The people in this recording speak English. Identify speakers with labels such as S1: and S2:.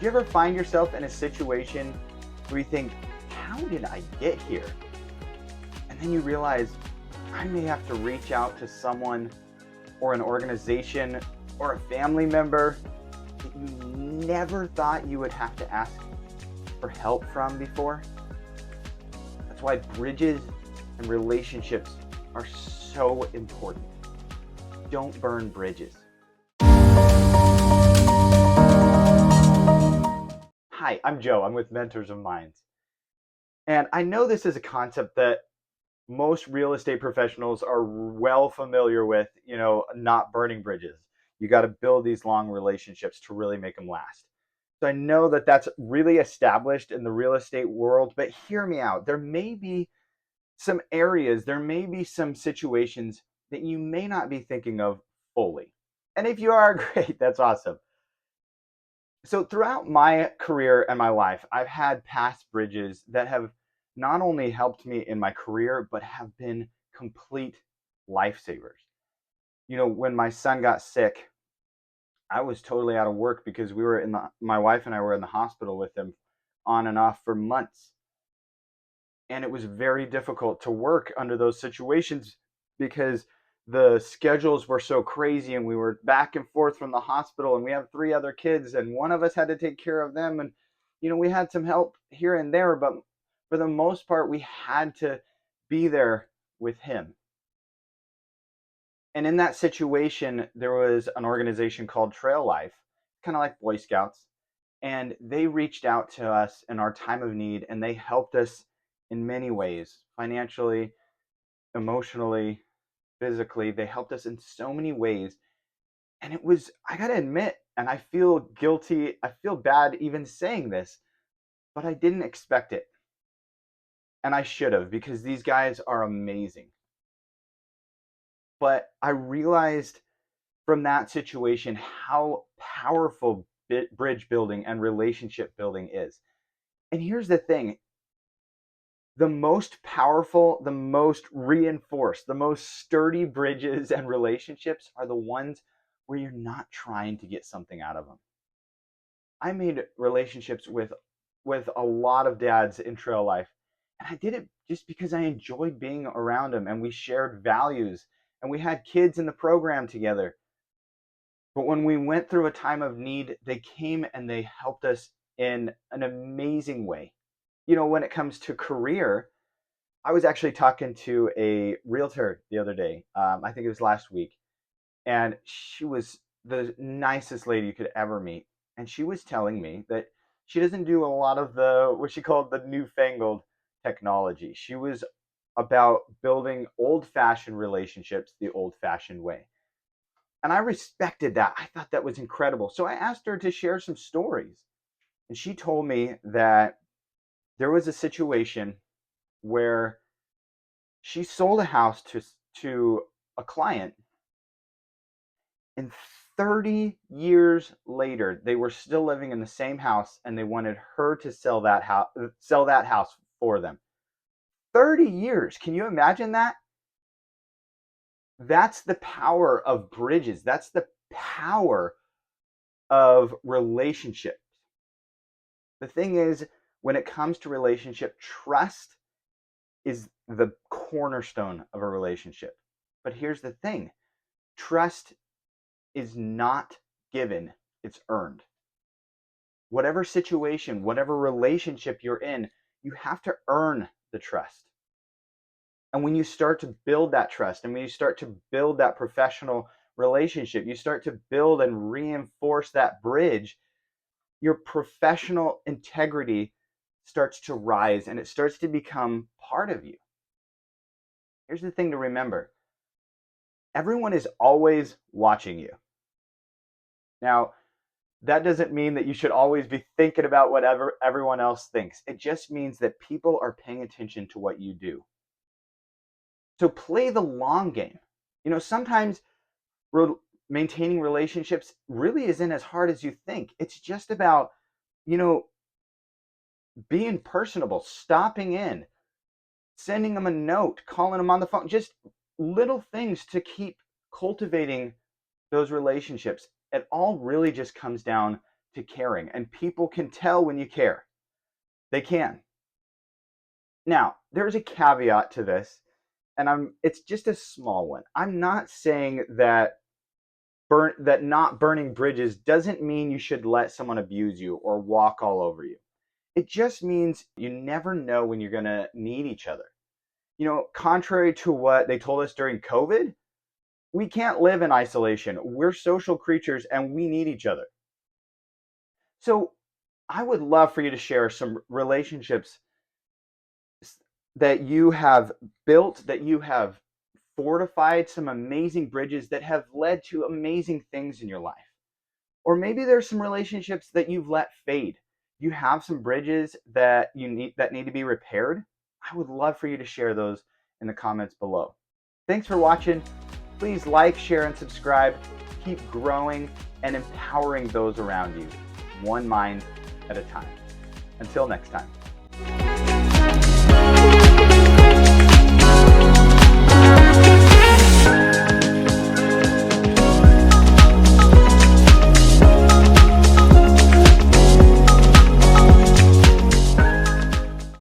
S1: you ever find yourself in a situation where you think, how did I get here? And then you realize, I may have to reach out to someone or an organization or a family member that you never thought you would have to ask for help from before? That's why bridges and relationships are so important. Don't burn bridges. Hi, I'm Joe. I'm with Mentors of Minds. And I know this is a concept that most real estate professionals are well familiar with, not burning bridges. You got to build these long relationships to really make them last. So I know that that's really established in the real estate world, but hear me out. There may be some areas, there may be some situations that you may not be thinking of fully. And if you are, great, that's awesome. So throughout my career and my life, I've had past bridges that have not only helped me in my career, but have been complete lifesavers. When my son got sick, I was totally out of work because my wife and I were in the hospital with him on and off for months. And it was very difficult to work under those situations because the schedules were so crazy and we were back and forth from the hospital, and we have three other kids and one of us had to take care of them. And we had some help here and there, but for the most part we had to be there with him. And in that situation, there was an organization called Trail Life, kind of like Boy Scouts, and they reached out to us in our time of need, and they helped us in many ways, financially, emotionally, physically. They helped us in so many ways. And I got to admit, and I feel guilty, I feel bad even saying this, but I didn't expect it. And I should have, because these guys are amazing. But I realized from that situation how powerful bridge building and relationship building is. And here's the thing: the most powerful, the most reinforced, the most sturdy bridges and relationships are the ones where you're not trying to get something out of them. I made relationships with a lot of dads in Trail Life, and I did it just because I enjoyed being around them, and we shared values, and we had kids in the program together. But when we went through a time of need, they came and they helped us in an amazing way. When it comes to career, I was actually talking to a realtor the other day. I think it was last week. And she was the nicest lady you could ever meet. And she was telling me that she doesn't do a lot of what she called the newfangled technology. She was about building old fashioned relationships the old fashioned way. And I respected that. I thought that was incredible. So I asked her to share some stories. And she told me that there was a situation where she sold a house to a client, and 30 years later they were still living in the same house, and they wanted her to sell that house for them. 30 years. Can you imagine that? That's the power of bridges. That's the power of relationships. The thing is, when it comes to relationship, trust is the cornerstone of a relationship. But here's the thing: trust is not given, it's earned. Whatever situation, whatever relationship you're in, you have to earn the trust. And when you start to build that trust, and when you start to build that professional relationship, you start to build and reinforce that bridge, your professional integrity starts to rise and it starts to become part of you. Here's the thing to remember: everyone is always watching you. Now, that doesn't mean that you should always be thinking about whatever everyone else thinks. It just means that people are paying attention to what you do. So play the long game. Sometimes re- maintaining relationships really isn't as hard as you think. It's just about, you know, being personable, stopping in, sending them a note, calling them on the phone, just little things to keep cultivating those relationships. It all really just comes down to caring, and people can tell when you care. They can. Now, there's a caveat to this, and it's just a small one. I'm not saying that not burning bridges doesn't mean you should let someone abuse you or walk all over you. It just means you never know when you're going to need each other. Contrary to what they told us during COVID, we can't live in isolation. We're social creatures and we need each other. So I would love for you to share some relationships that you have built, that you have fortified, some amazing bridges that have led to amazing things in your life. Or maybe there's some relationships that you've let fade. You have some bridges that need to be repaired. I would love for you to share those in the comments below. Thanks for watching. Please like, share, and subscribe. Keep growing and empowering those around you, one mind at a time. Until next time.